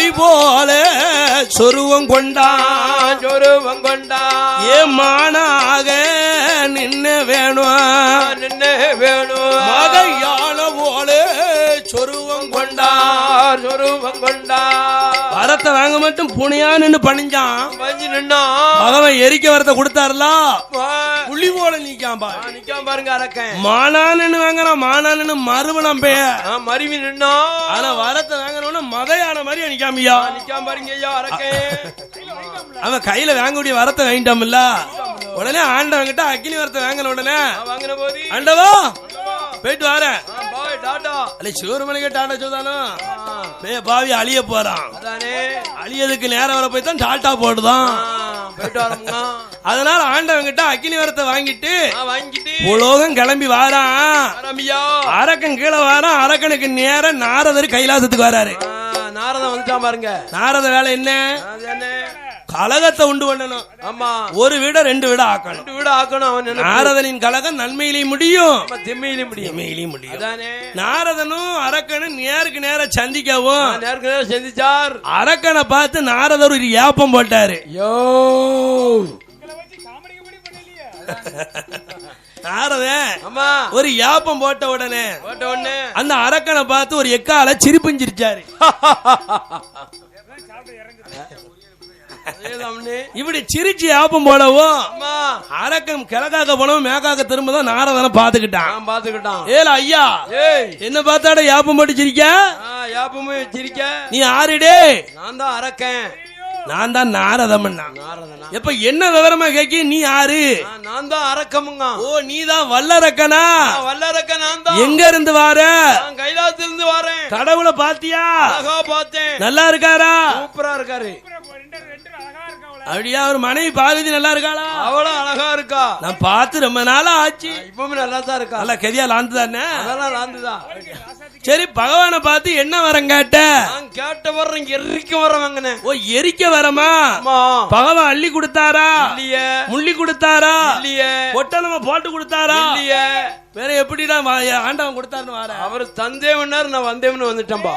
புலி போல சொருவம் கொண்டான் ஏமானாக நின்ன வேணும் மகையான போல சொருவம் கொண்டார் வரத்தை வாங்க மட்டும் புனியான்னு பணிஞ்சான் பகவன் எரிக்க வரத்தை கொடுத்தாருல புலி போல நிக்கான் பாருங்க மானான்னு வாங்குறான் மானான்னு மறுபணம் மருவி நின்னா ஆனா வரத்தை வாங்கணும்னா மகையான மாதிரி நிக்காமியா பாருங்க அவன் கையில வாங்கக்கூடிய வரத்தை வாங்கிட்டான்ல உடனே ஆண்டவங்கிட்ட அக்னி வரத்தை வாங்கின உடனே ஆண்டவா போயிட்டு வரேன் சிவருமணிக்கு டாட்டா சொல்லுதானோ பாவி அழிய போறான் அழியதுக்கு நேரம் வர போய் தான் டாட்டா போடுதான் அதனால ஆண்டவங்கிட்ட அக்னி வரத்தை வாங்கிட்டு உலோகம் கிளம்பி வாரான் அரக்கன் கீழே வாரான் அரக்கனுக்கு நேரம் நாரதர் கைலாசத்துக்கு வராரு நாரதன் வந்துட்டான் பாருங்க நாரத வேலை என்ன கலகத்தை உண்டு பண்ணணும் ஆமா ஒரு வீட ரெண்டு வீட ஆக்கணும் நாரதனின் கலகம் நன்மையிலையும் முடியும் தீமையிலையும் முடியும் நாரதனும் அரக்கனும் நேருக்கு நேர சந்திக்கவும் சந்திச்சார் அரக்கனை பார்த்து நாரதர் ஒரு ஏப்பம் போட்டாரு ஒரு யாப்பம் போட்ட உடனே அந்த அரக்கனை பார்த்து ஒரு எக்கால சிரிப்புஞ்சிருச்சாரு இப்படி சிரிச்சு யாப்பம் போடவும் அரக்கம் கிழக்காக்க போனவும் மேக்காக்க திரும்பதான் நாரதனை பாத்துக்கிட்டான் ஏல ஐயா என்ன பார்த்தாட யாப்பம் போட்டு சிரிக்க நீ ஆறுடே நான் தான் அரக்கன் நான் தான் நாரதம்னா எப்ப என்ன விவரமா கேட்க நீ யாரு நான் தான் அரக்கமுங்க ஓ நீ தான் வல்லரக்கனா எங்க இருந்து வார கைலாசத்துல இருந்து வாரேன் கடவுளை பாத்தியா பார்த்தேன் நல்லா இருக்காரா சூப்பரா இருக்காரு அப்படியா ஒரு மனைவி பார்வதி நல்லா இருக்காளா அவ்வளவு அழகா இருக்கா நான் பார்த்து ரொம்ப நாளா ஆச்சு இப்பவும் நல்லா தான் இருக்கா நல்லா கெதியா லாந்துதானே அதெல்லாம் லாந்துதான் சரி பகவானை பார்த்து என்ன வரம் கேட்ட கேட்ட வரம் எரிக்க வரம் வாங்கின ஓ எரிக்க வரமா பகவான் அள்ளி கொடுத்தாரா இல்லையே முள்ளி கொடுத்தாரா இல்லையே பொட்டலமா போட்டு கொடுத்தாரா இல்லையே வேற எப்படிடா ஆண்டவன் கொடுத்தாருன்னு வார அவர் தந்தேவனாரு நான் வந்தேவனு வந்துட்டேன்பா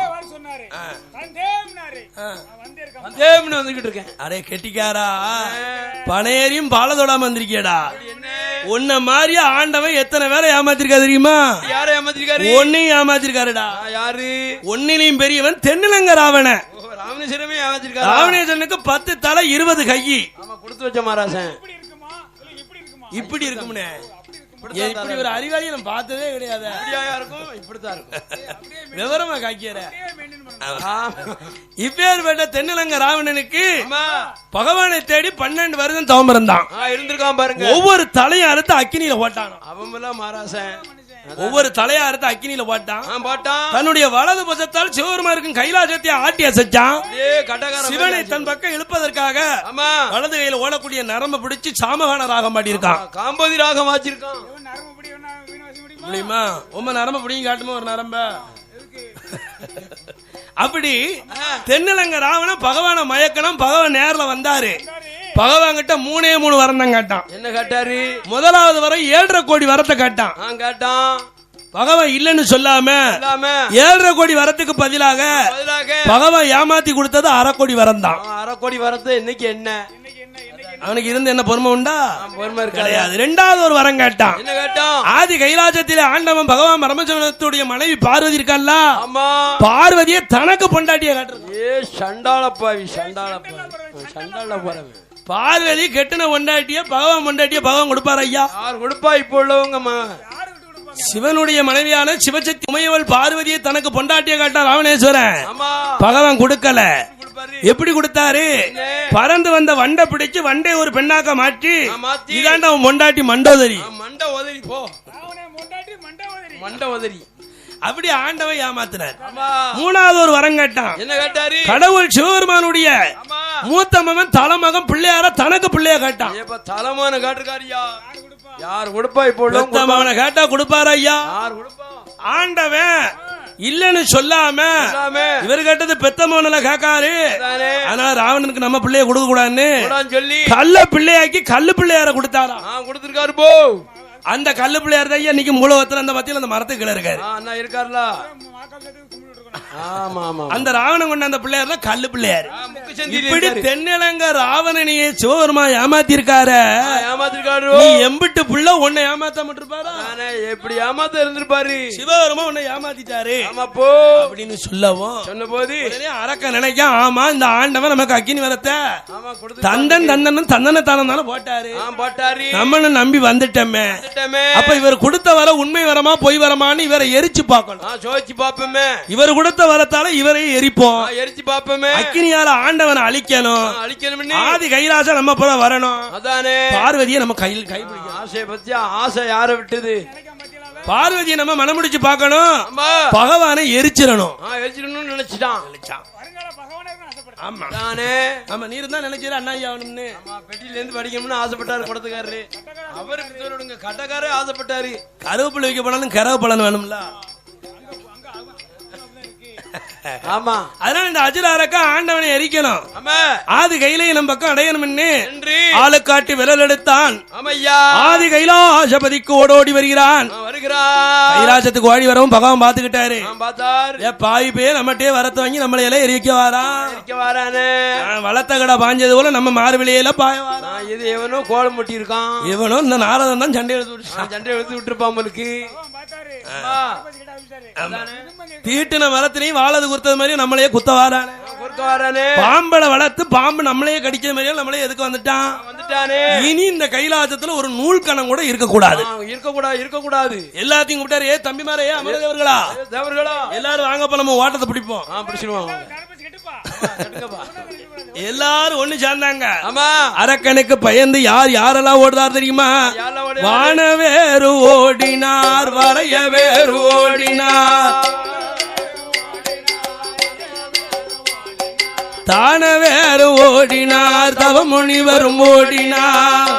வந்துகிட்டு இருக்கேன் அரே கெட்டிக்காரா பனையேறியும் பால தொடாம வந்திருக்கியடா உன்ன மாதிரியா ஆண்டவன் எத்தனை பேரை ஏமாத்திருக்கா தெரியுமா யார ஏமாத்திருக்காரு ஒன்னையும் ஏமாத்திருக்காருடா யாரு ஒன்னிலையும் பெரியவன் தென்னிலங்க ராவண ராவணேஸ்வரனுக்கு 10 தலை 20 கை கொடுத்து வச்ச மகாராஜன் இப்படி இருக்கும்னே இப்படி ஒரு அறிவாளியை நம்ம பார்த்ததே கிடையாது இப்படித்தான் இருக்கும் விவரமா காக்கிற இப்பேற்பட்ட தென்னிலங்க ராவணனுக்கு பகவானை தேடி 12 வருடம் தவம் இருந்தான் இருந்திருக்கான் பாருங்க ஒவ்வொரு தலையும் அறுத்து அக்கினியில போட்டான் அவன் மகாராசன் ஒவ்வொரு தலையா அறுத்து அக்கினியில போட்டான் தன்னுடைய வலது பசத்தால் சிவபெருமானுக்கும் கைலாசத்தை ஆட்டி அசைச்சான் சிவனை தன் பக்கம் இழுப்பதற்காக வலது கையில ஓடக்கூடிய நரம்பு பிடிச்சு சாமகான ராகம் பாடி இருக்கான் காம்போதி ராகம் வாச்சிருக்கான் முடியுமா உங்க நரம்பு பிடிங்க காட்டுமா ஒரு நரம்ப அப்படி தென்னிலங்க ராவண பகவான மயக்கணும் பகவான் நேர்ல வந்தாரு பகவான் கிட்ட 3 வரம் தான் கேட்டான் என்ன கேட்டாரு முதலாவது வரம் 7.5 கோடி வரத்தை கேட்டான் பகவான் இல்லன்னு சொல்லாம 7.5 கோடி வரத்துக்கு பதிலாக பகவான் ஏமாத்தி கொடுத்தது 1/2 கோடி வரம் தான் 1/2 கோடி வரத்து இன்னைக்கு என்ன அவனுக்கு இருந்து என்ன பொறுமை உண்டா பொறுமை கிடையாது இரண்டாவது ஒரு வரம் கேட்டான் என்ன கேட்டான் ஆதி கைலாசத்திலே ஆண்டவன் பகவான் பரமசிவனுடைய மனைவி பார்வதி இருக்கான்ல பார்வதியை தனக்கு பொண்டாட்டிய காட்டுறான் சண்டாளப்பாவி பார்வதி கெட்டின பொண்டாட்டிய பகவான் கொடுப்பார் ஐயா யார் கொடுப்பா இப்போ உள்ளவங்க சிவனுடைய மனைவியான சிவசக்தி உமையவள் பார்வதியை தனக்கு பொண்டாட்டிய காட்டா ராவணேஸ்வரன் பகவான் கொடுக்கல எப்படி கொடுத்தாரு பறந்து வந்த வண்டை பிடிச்சு வண்டை ஒரு பெண்ணாக்க மாற்றி இதாண்ட பொண்டாட்டி மண்டோதரி அப்படி ஆண்டவன் ஏமாத்தினார் 3வது ஒரு வரம் கேட்டான் என்ன கேட்டாரு கடவுள் சிவபெருமானுடைய மூத்த மகன் தலைமகன் பிள்ளையார தனக்கு பிள்ளைய கேட்டான் தலைமான கேட்டிருக்காரியா யார் கொடுப்பா இப்போ மகனை கேட்டா கொடுப்பாரு ஐயா ஆண்டவன் இல்லன்னு சொல்லாம இவர் கேட்டது பெத்த மகனில கேட்காரு ஆனா ராவணனுக்கு நம்ம பிள்ளைய கொடுக்க கூடாதுன்னு சொல்லி கல்ல பிள்ளையாக்கி கல்லு பிள்ளையார கொடுத்தாரா கொடுத்திருக்காரு போ அந்த கல்லு பிள்ளையார் தான் இன்னைக்கு மூலவத்துல அந்த மத்தியில அந்த மரத்துக்கு கீழே இருக்காரு இருக்காருல ஆமா ஆமா அந்த ராவணன் கொண்ட அந்த பிள்ளையார் தான் கல்லு பிள்ளையார். இப்படி தென்னிலங்க ராவணனையே சிவபெருமா ஏமாத்திருக்காரு. நீ எம்பிட்டு புள்ள உன்னை ஏமாத்தாம இருப்பாரா? எப்படி ஏமாத்த இருந்திருப்பாரு? சிவபெருமா உன்னை ஏமாத்திட்டாரு அப்படின்னு சொல்லவும் சொன்ன போது அரக்க நினைக்க ஆமா இந்த ஆண்டவன் நமக்கு அக்கினி வரத்த தந்தன் தந்தனும் தந்தன தானே போட்டாரு நம்மள நம்பி வந்துட்டோமே. அப்ப இவர் கொடுத்த வர உண்மை வரமா பொய் வரமான்னு இவரை எரிச்சு பார்க்கணும். சோதிச்சு பார்ப்போமே. இவர் கொடுத்த வரத்தால இவரை எரிப்போம். எரிச்சு பார்ப்போமே. அக்கினியால ஆண்டவனை அழிக்கணும். ஆதி கைலாச நம்ம போல வரணும். அதானே பார்வதியை நம்ம கையில் கைப்பிடிக்கணும். ஆசை பத்தி ஆசை யார விட்டது? பார்வதியை நம்ம மனம் முடிச்சு பார்க்கணும். பகவானை எரிச்சிடணும். எரிச்சிடணும்னு நினைச்சிட்டான். ஆமா தானே ஆமா நீர் தான் நினைச்சிரு அண்ணா ஆகணும்னு பெட்டியில இருந்து படிக்கணும்னு ஆசைப்பட்டாரு கொடுத்துக்காரு. அவருக்கு கட்டக்காரே ஆசைப்பட்டாரு. கருவேப்பிலை வைக்க போனாலும் கரவு பலன் வேணும்ல. ஆமா அதனால இந்த அஜில அரக்கா ஆண்டவனை எரிக்கணும். ஆதி கையிலே நம்ம பக்கம் அடையணும். ஆளு காட்டி விரல் எடுத்தான். ஆதி கைலாசபதிக்கு ஓடோடி வருகிறான். கைலாசத்துக்கு ஓடி வரவும் பகவான் பாத்துக்கிட்டாரு. பாவி பே நம்மகிட்டே வரத்த வாங்கி நம்மள எல்லாம் எரிக்க வாரானே. வளர்த்த கடை பாஞ்சது போல நம்ம மார்பிளையில பாய வாரா. இது எவனோ கோலம் முட்டி இருக்கான். எவனோ இந்த நாரதன் தான் சண்டை எடுத்து விட்டுருப்பான். உங்களுக்கு தீட்டுன மரத்திலையும் வாழது குடுத்தது மாதிரி நம்மளையே குத்த வாரானே. பாம்பளை வளர்த்து பாம்பு நம்மளையே கடிக்கிற மாதிரியே நம்மளே எதுக்கு வந்துட்டானே. இனி இந்த கைலாசத்துல ஒரு நூல் கணம் கூட இருக்கக்கூடாது. எல்லாத்தையும் கூப்பிட்டாரு. ஏ தம்பிமாரே அமரதேவர்களா எல்லாரும் வாங்கப்ப நம்ம ஓட்டத்தை பிடிப்போம். எல்லாரும் ஒண்ணு சேர்ந்தாங்க. அரக்கனுக்கு பயந்து யார் யாரெல்லாம் ஓடுறார் தெரியுமா? வானவேறு ஓடினார், வரைய வேறு ஓடினார், தானவேறு ஓடினார், தவமுனிவரும் ஓடினார்,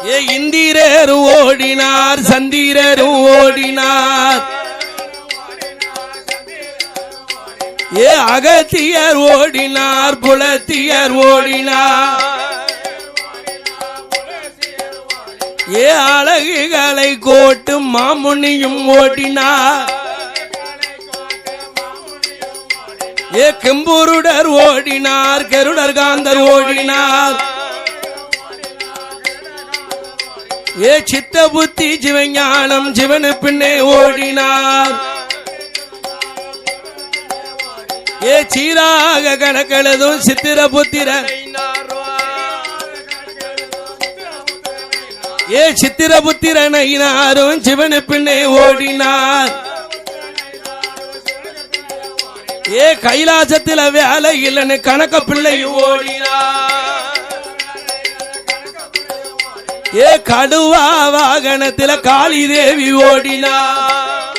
ஏ இந்திரேரு ஓடினார், சந்திரரும் ஓடினார், ஏ அகத்தியர் ஓடினார், புலத்தியர் ஓடினார், ஏ அழகுகளை கோட்டும் மாமுனியும் ஓடினார், ஏ கெம்பூருடர் ஓடினார், கருடர் காந்தர் ஓடினார், ஏ சித்த புத்தி சிவஞானம் சிவனு பின்னே ஓடினார், ஏ சீராக கணக்கெழுதும் சித்திர புத்திர, ஏ சித்திர புத்திரனாரும் சிவனு பின்னே ஓடினார், ஏ கைலாசத்தில வேலை இல்லைன்னு கணக்க பிள்ளை ஓடினார், ஏ கடுவா வாகனத்தில காளி தேவி ஓடினார்,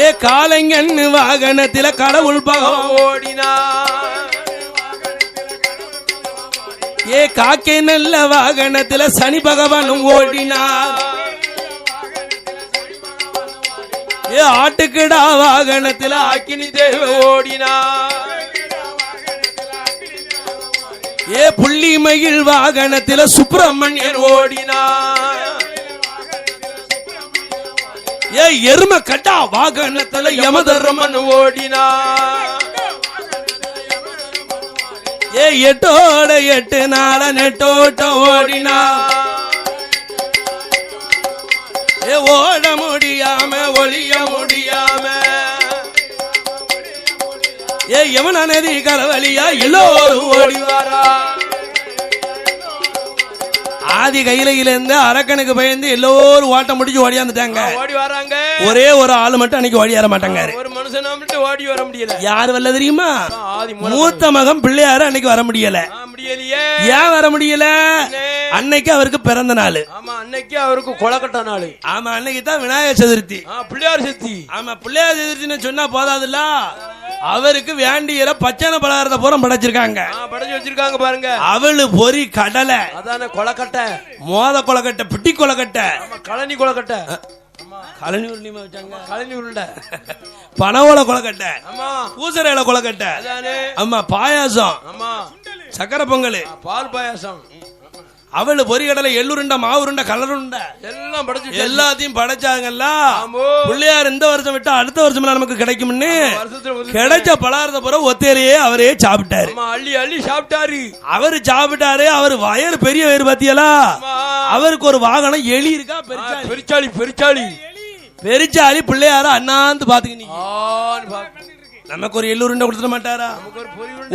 ஏ காலங்கண்ணு வாகனத்தில கடவுள் பகவான் ஓடினார், ஏ காக்கை நல்ல வாகனத்தில சனி பகவானும் ஓடினார், ஏ ஆட்டுக்கிடா வாகனத்தில அக்கினி தேவ ஓடினார், ஏ புள்ளி மயில் வாகனத்தில சுப்பிரமணியன் ஓடினார், ஏ எரும கட்டா வாகனத்துல யமதர்மன் ஓடினார், ஏ எட்டோட 8 நாள நெட்டோட்டம் ஓடினார், ஏ ஓட முடியாம ஒளிய முடியாம, ஏ யமுனா நதி கரவழியா எல்லோரும் ஓடிவாரா. ஆதி கையிலிருந்து அரக்கனுக்கு பயந்து எல்லோரும் ஓட்ட முடிச்சு ஓடியாந்துட்டாங்க. ஓடி வராங்க. ஒரே ஒரு ஆளு மட்டும் அன்னைக்கு ஓடி வர மாட்டாங்க. ஒரு மனுஷன் மட்டும் ஓடி வர முடியல. யார் வரல தெரியுமா? மூத்த மகன் பிள்ளையாரு அன்னைக்கு வர முடியல. ஏன் வர முடியல? அன்னைக்கு அவருக்கு பிறந்த நாள். ஆமா அன்னைக்கு அவருக்கு கொலக்கட்ட நாள். ஆமா அன்னைக்கு தான் விநாயகர் சதுர்த்தி. பிள்ளையார் சதுர்த்தி. ஆமா பிள்ளையார் சதுர்த்தின்னு சொன்னா போதாதுல்ல, அவருக்கு வேண்டிய பச்சனை பலகாரத்தை பூரா படைச்சிருக்காங்க. படைச்சு வச்சிருக்காங்க பாருங்க. அவளு பொறி கடலை, அதான கொலக்கட்டை, மோத கொலக்கட்டை, பிட்டி கொலக்கட்டை, கழனி கொலக்கட்டை, கழனி உருளிமா வச்சாங்க, கழனி உருண்டை, பனவோல கொலக்கட்டை, பூசரையில கொலக்கட்டை, ஆமா பாயாசம், ஆமா சக்கரை பொங்கல், பால் பாயாசம், அவளு பொறிகடலை எள்ளுருண்டை மாவுருண்டை கலருண்டை எல்லாம் படைச்சு எல்லாத்தையும் படைச்சாங்கல்ல. பிள்ளையார் இந்த வருஷம் விட்டா அடுத்த வருஷம் நமக்கு கிடைக்கும்னு கிடைச்ச பலாரத பிறகு ஒத்தையிலேயே அவரே சாப்பிட்டாரு. அள்ளி அள்ளி சாப்பிட்டாரு. அவரு சாப்பிட்டாரு. அவரு வயறு பெரிய வயிறு பாத்தியலா. அவருக்கு ஒரு வாகனம் எலி இருக்கா. பெரிச்சாளி பெரிச்சாளி பெரிச்சாளி பிள்ளையார அண்ணாந்து பாத்துக்க. நமக்கு ஒரு எள்ளுருண்டை கொடுத்துட மாட்டாரா?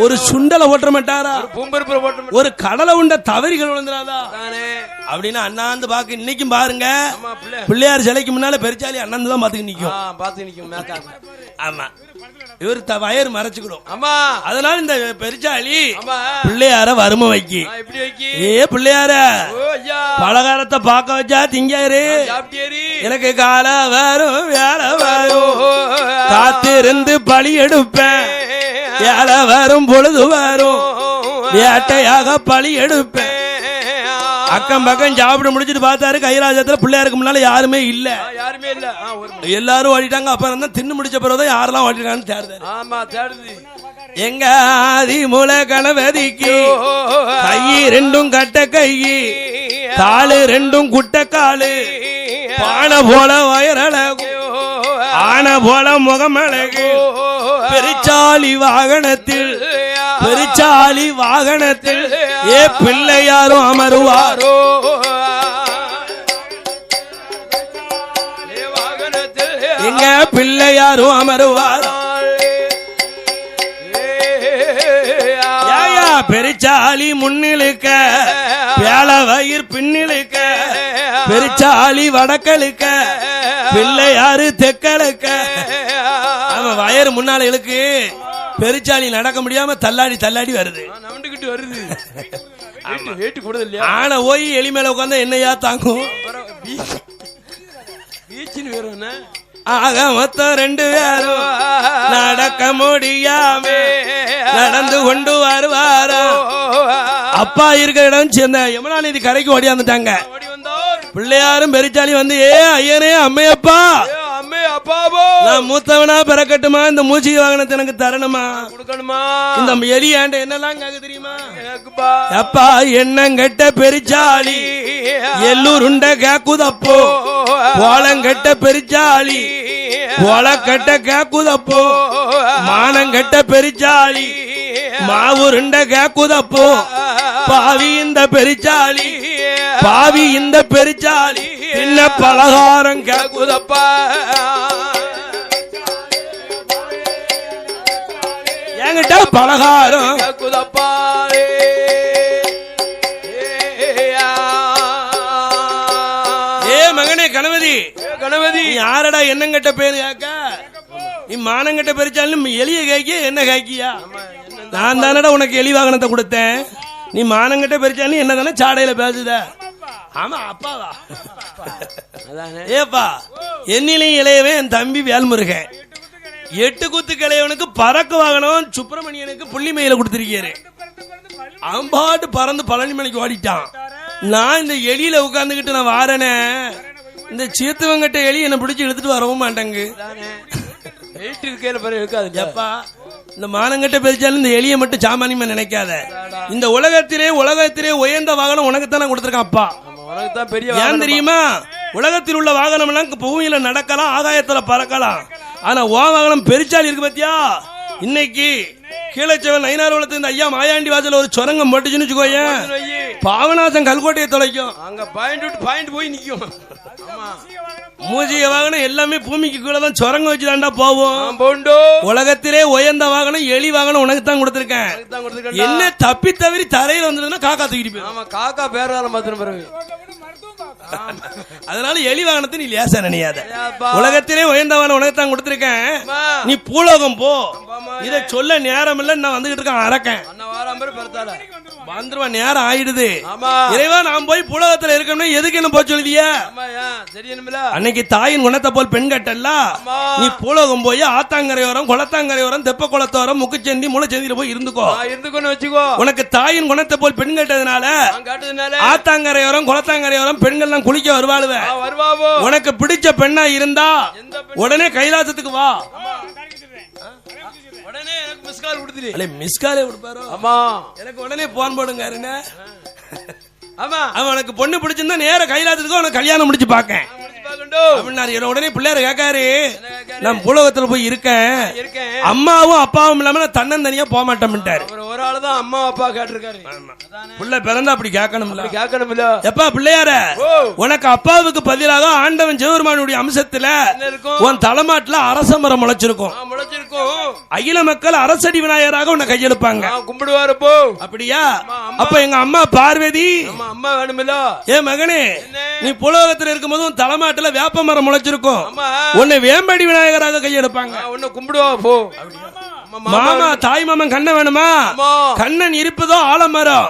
ஒரு சுண்டலை ஓட்ட மாட்டாரா? ஒரு கடலை உண்ட தவறிகள் விழுந்துடாதா அப்படின்னு அண்ணாந்து பாக்க. இன்னைக்கும் பாருங்க பிள்ளையார் சிலைக்கு முன்னால பெரிச்சாலி அண்ணாந்து தான் பாத்துக்கு நிக்கும். ஆமா இவர் வயறு மறைச்சுக்கணும். ஆமா அதனால இந்த பெரிச்சாலி பிள்ளையார வறுமை வைக்கி. ஏ பிள்ளையார பலகாரத்தை பார்க்க வச்சா திங்காரு. எனக்கு கால வரும் வேலை வரும் காத்திருந்து பழி எடுப்பேன். வேலை வரும் பொழுது வரும் வேட்டையாக பழி எடுப்பேன். அக்கம் பக்கம் சாப்பிட முடிச்சிட்டு பார்த்தாரு. கைலாசத்துல பிள்ளையாருக்கு முன்னால யாருமே இல்ல. எல்லாரும் ஓடிட்டாங்க. அப்புறம் தான் தின்னு முடிச்ச பிறகுதான் யாரெல்லாம் ஓடிட்டாங்கன்னு தேடுது. எங்க ஆதி மூல கணபதிக்கு கை ரெண்டும் கட்ட கை காலு ரெண்டும் குட்ட காலு பானை போல வயரழகு ஆன போல முகமழகு பெரிச்சாலி வாகனத்தில் பெரிச்சாலி வாகனத்தில் ஏ பிள்ளையாரும் அமருவாரோ. எங்க பிள்ளையாரும் அமருவாரோ. பெரிச்சாலி முன்னிழுக்க வேல வயிர் பின்னிழுக்க பெரிச்சாலி வடக்களுக்க பிள்ளையாரு தெற்களுக்க. அவன் வயறு முன்னால இழுக்கு. பெரிச்சாலி நடக்க முடியாம தள்ளாடி தள்ளாடி வருது. ஆனா ஓய் எலி மேல உட்கார்ந்தா என்னையா தாங்கும்? ஆக மொத்தம் 2 பேரும் நடக்க முடியாம நடந்து கொண்டு வருவாரோ. அப்பா இருக்கிற இடம் சேர்ந்த யமுனா நதி கரைக்கு ஓடியாந்துட்டாங்க. பிள்ளையாரும் பெரிச்சாலி வந்து ஏ ஐயனே அம்மையப்பா நான் மூத்தவனா பிறக்கட்டுமா? இந்த மூச்சிகை வாகனத்தை எனக்கு தரணுமா? இந்த எலி ஆண்ட என்னெல்லாம் கேட்க தெரியுமா? அப்பா என்னங்கட்ட பெரிச்சாலி எல்லூருண்ட கேக்குதப்போ கோலங்கட்ட பெரிச்சாலி கோலக்கட்ட கேக்குதப்போ மானங்கட்ட பெரிச்சாலி மாவுருண்ட கேக்குதப்போ பாவி இந்த பெரிச்சாலி பாவி இந்த பெரிச்சாலி என்ன பலகாரம் கேக்குதப்பா. என்கிட்ட பலகாரம் கேக்குதப்பா. ஏ மகனே கணபதி கணபதி யாரடா என்னங்கட்ட பேரு கேக்க? நீ மானங்கட்ட பெரிச்சாலும் எலிய கேக்கிய என்ன கேக்கியா? நான் தானடா உனக்கு எலி வாகனத்தை கொடுத்தேன். நீ மானங்கட்ட பெரிச்சாலும் என்ன தானே சாடையில பேசுத? ஆமா அப்பாவா? ஏப்பா என்னிலையும் இளையவே என் தம்பி வேல்முருகன் 8 குத்து கிளையவனுக்கு பறக்க வாகனம் சுப்பிரமணியனுக்கு புள்ளிமையில கொடுத்திருக்காரு. அம்பாட்டு பறந்து பழனிமலைக்கு ஓடிட்டான். நான் இந்த எலியில உட்கார்ந்துகிட்டு நான் வாரனே. இந்த சீத்துவங்கிட்ட எலி என்ன பிடிச்சி எடுத்துட்டு வரவும் மாட்டாங்க. இந்த மானங்கட்ட பெரிச்சாலும் இந்த எலியை மட்டும் சாமானியமா நினைக்காத. இந்த உலகத்திலே உயர்ந்த வாகனம் உனக்குத்தானே கொடுத்திருக்கான் அப்பா. ஏன் தெரியுமா? உலகத்தில் உள்ள வாகனம் எல்லாம் பூமியில நடக்கலாம், ஆகாயத்துல பறக்கலாம். ஆனா ஓ வாகனம் பெரிச்சாலி இருக்கு பாத்தியா? இன்னைக்கு கீழச்சவன் நயினார்வளத்து இந்த ஐயா மாயாண்டி வாசல் ஒரு சுரங்கம் போட்டுச்சுன்னு வச்சுக்கோயேன், பாவநாசம் கல்கோட்டையை தொலைக்கும். அங்க பாயிண்ட் போய் நிக்கும். மூஜிய வாகனம் எல்லாமே பூமிக்கு கீழே தான் சுரங்கம் வச்சுதான்டா போவோம். உலகத்திலே உயர்ந்த வாகனம் எலி வாகனம் உனக்கு தான் கொடுத்திருக்கேன். என்ன தப்பி தவறி தரையில வந்ததுன்னா காக்கா தூக்கிட்டு போயிடும். காக்கா பேரால மாத்திரம். அதனால எலி வாகனத்தை நீ லேசா நினையாத. உலகத்திலே உயர்ந்த வாகனம் உனக்கு தான் கொடுத்திருக்கேன். நீ பூலோகம் போ. இத சொல்ல நேரம் இல்ல. நான் வந்துகிட்டு இருக்கேன் அரக்கேன் வந்துருவா. நேரம் ஆயிடுது. இறைவா நான் போய் பூலோகத்துல இருக்கணும். எதுக்கு என்ன போய் சொல்லுவிய? அன்னைக்கு தாயின் குணத்தை போல் பெண் கட்டல்ல. நீ பூலோகம் போய் ஆத்தாங்கரையோரம் குளத்தாங்கரையோரம் தெப்ப குளத்தோரம் முக்குச்செந்தி மூலச்செந்தியில போய் இருந்துக்கோ. வச்சுக்கோ. உனக்கு தாயின் குணத்தை போல் பெண் கட்டதுனால ஆத்தாங்கரையோரம் குளத்தாங்கரையோரம் பெண்கள் எல்லாம் குளிக்க வருவாளுவ. உனக்கு பிடிச்ச பெண்ணா இருந்தா உடனே கைலாசத்துக்கு வா. மிஸ்காலே கொடுப்பாரோ? ஆமா எனக்கு உடனே போன் போடுங்க. ஆமா அவனுக்கு பொண்ணு பிடிச்சிருந்தா நேர கைலாசத்துக்கு அவனுக்கு கல்யாணம் முடிச்சு பாக்கேன் அப்படின்னாரு. என்ன உடனே பிள்ளையார கேட்காரு, நான் பூலோகத்துல போய் இருக்கேன், அம்மாவும் அப்பாவும் இல்லாம நான் தன்னந்தனியா போக மாட்டேன்ட்டாரு. ஒரு ஆளு தான் அம்மா அப்பா கேட்டிருக்காரு. பிள்ளை பிறந்தா அப்படி கேட்கணும்ல. எப்பா பிள்ளையார, உனக்கு அப்பாவுக்கு பதிலாக ஆண்டவன் சிவபெருமானுடைய அம்சத்துல உன் தலைமாட்டுல அரச மரம் முளைச்சிருக்கும். அகில மக்கள் அரசடி விநாயகராக உன்னை கையெழுப்பாங்க, கும்பிடுவாரு. போ அப்படியா? அப்ப எங்க அம்மா பார்வதி, அம்மா வேணுமில்ல, ஏ மகனே, நீ புலோகத்துல இருக்கும்போது உன் தலைமாட்டுல வேப்ப மரம் முளைச்சிருக்கும், உன்னை வேம்படி விநாயகராக கையெடுப்பாங்க, உன்னை கும்பிடுவா. போ. மாமா தாய் மாமன் கண்ணன் வேணுமா? கண்ணன் இருப்பதோ ஆலமரம்,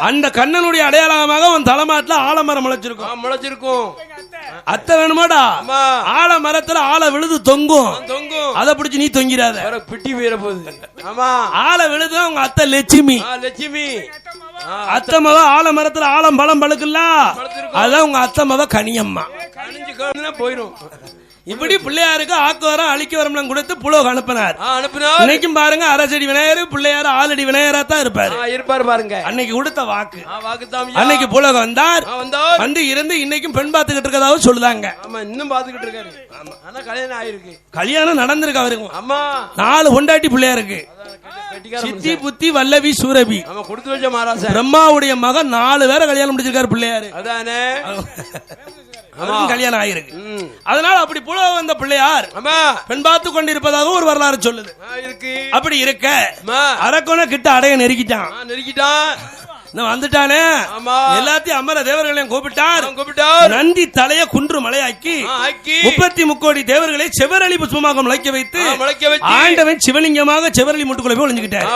அந்த கண்ணனுடைய அடையாளமாக உன் தலைமாட்டுல ஆலமரம் முளைச்சிருக்கும். அத்தை வேணுமாடா? ஆலமரத்துல ஆள விழுது தொங்கும், அதை பிடிச்சு நீ தொங்கிறாத, பிட்டி வீர போகுது. ஆள விழுது உங்க அத்தை லட்சுமி. அத்தை மவ ஆலமரத்துல ஆலம் பழம் பழுக்குல்ல, அதான் உங்க அத்தை மவ கனியம்மா. போயிரும். இப்படி பிள்ளையாருக்கு ஆக்குவரம் அழிக்க வரம் கொடுத்து புலோக அனுப்பினார். இன்னைக்கும் பாருங்க, அரசடி விநாயகர் பிள்ளையார் ஆலடி விநாயகரா தான் இருப்பாரு பாருங்க. அன்னைக்கு கொடுத்த வாக்கு. அன்னைக்கு புலோக வந்தார், வந்து இருந்து இன்னைக்கும் பெண் பார்த்துக்கிட்டு இருக்கதாவது சொல்லுதாங்க. இன்னும் பாத்துக்கிட்டு இருக்காரு. கல்யாணம் ஆயிருக்கு, கல்யாணம் நடந்திருக்கு அவருக்கு. 4 பொண்டாட்டி பிள்ளையாருக்கு, சித்தி புத்தி வல்லவி சூரபி. கொடுத்து வச்ச மகாராஜா பிரம்மாவுடைய மகன் 4 பேரை கல்யாணம் முடிச்சிருக்காரு பிள்ளையாரு. அதானே கல்யாணம் ஆயிருக்கு. அதனால அப்படி புலவ வந்த பிள்ளையார் பெண் பார்த்து கொண்டிருப்பதாக ஒரு வரலாறு சொல்லுது. அப்படி இருக்க அரக்கோண கிட்ட அடைய நெருக்கிட்டான். வந்துட்டானே, எல்லாத்தையும் அமர தேவர்களையும் கூப்பிட்டார். நந்தி தலைய குன்று மலையாக்கி 33 கோடி தேவர்களை செவரளி புஷ்பமாக முளைக்க வைத்து ஆண்டவன் சிவலிங்கமாக செவரளி முட்டுக்குள்ள போய் ஒளிஞ்சுக்கிட்டார்.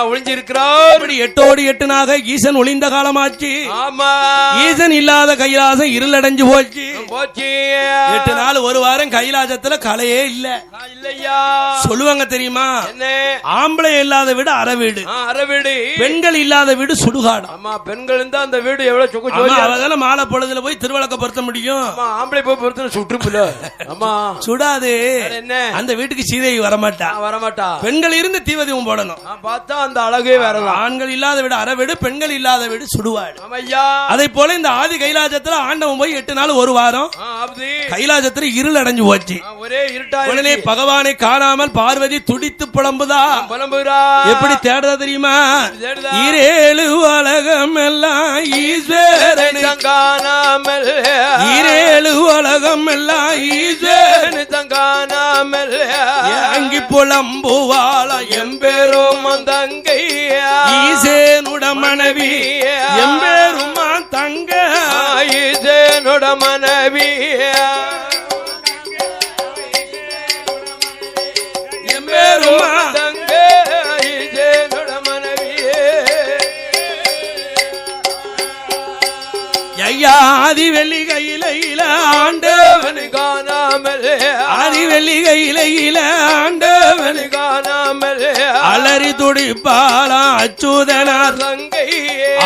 8 8 ஈசன் ஒளிந்த காலமாச்சு. ஈசன் இல்லாத கைலாசம் இருளடைஞ்சு போச்சு. 8 நாள் ஒரு வாரம் கைலாசத்துல கலையே இல்ல. சொல்லுவாங்க தெரியுமா? ஆம்பளை இல்லாத வீடு அறவீடு, பெண்கள் இல்லாத வீடு சுடுகாடு. பெண்கள் இருந்தா அந்த வீடு எவ்வளவு மாலை பொழுதுல போய் திருவிளக்க பொருத்த முடியும். ஆம்பளை போய் பொருத்த சுற்றுப்புல சுடாது. அந்த வீட்டுக்கு சீதை வரமாட்டா. பெண்கள் இருந்து தீவதீபம் போடணும். பார்த்தா அந்த அழகே வேற. ஆண்கள் இல்லாத வீடு அறவீடு, பெண்கள் இல்லாத வீடு சுடுவாடு. அதை போல இந்த ஆதி கைலாசத்துல ஆண்டவன் போய் 8 நாள் ஒரு வாரம் கைலாசத்துல இருள் அடைஞ்சு போச்சு. உடனே பகவானை காணாமல் பார்வதி துடித்து புலம்புதா. எப்படி தேடுதா தெரியுமா? 7 உலகம் எல்லாம் ஈஸ்வரனை காணாமல், 7 உலகம் எல்லாம் ஈஸ்வரனை காணாமல் அங்கி புலம்புவாள எம்பெரும் தங்கை ஈசேனுட மனைவி, எம்பெருமா தங்க ஈசேனுட மனைவி, எம்பெருமா தங்க ஈசேனுட மனைவி. ஆதி வெள்ளி கையில ஆண்டவனை காணாமல், ஆதி வெள்ளி கையில ஆண்டவனை காணாமல் அலறி துடிப்பாளாம் அச்சுதனார் தங்கை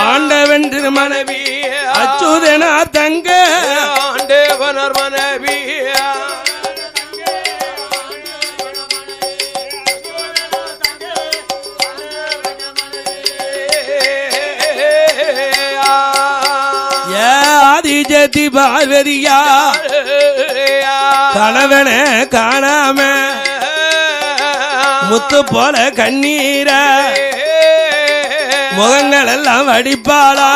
ஆண்டவன் மனைவி, அச்சுதனார் தங்க ஆண்டவனார் மனைவி. ஆதிஜதி பார்வதியா கணவன காணாம முத்து போல கண்ணீர முகங்கள் எல்லாம் வடிப்பாளா.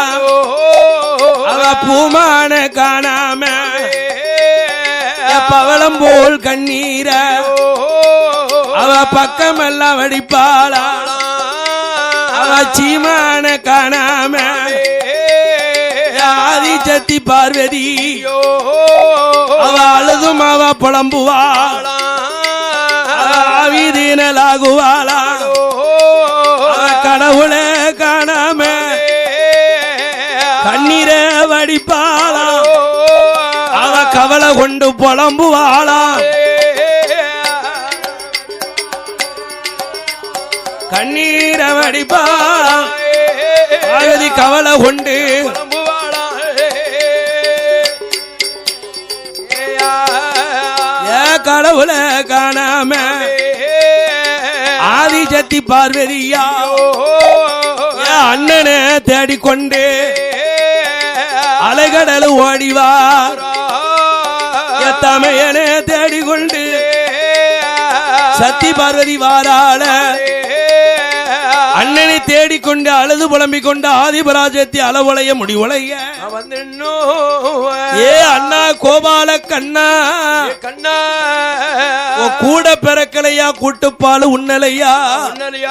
அவ பூமான காணாம பவளம் போல் கண்ணீர அவ பக்கம் எல்லாம் வடிப்பாளா. அவ சீமான காணாம ஆதி சத்தி பார்வதி அவ அழுதும் அவ புலம்புவாள், ஆவிதீனலாகுவாளா. கடவுளை காணாம கண்ணீர வடிப்பாளா. அவ கவலை கொண்டு புலம்புவாளா. கண்ணீர வடிப்பாளா. பார்வதி கவலை கொண்டு கடவுளை காணாம ஆதிசக்தி பார்வதியா அண்ணனை தேடிக்கொண்டு அலைகடல் ஓடிவா தமையனே தேடிக்கொண்டு சத்தி பார்வதி வாராள அண்ணனை தேடிக்கொண்டு அழுது புலம்பிக் கொண்டு ஆதிபராஜத்தை அளவுளைய முடிவுளைய ஏ அண்ணா கோபால கண்ணா கண்ணா கூட பிறக்கலையா கூட்டுப்பாலு உன்னலையா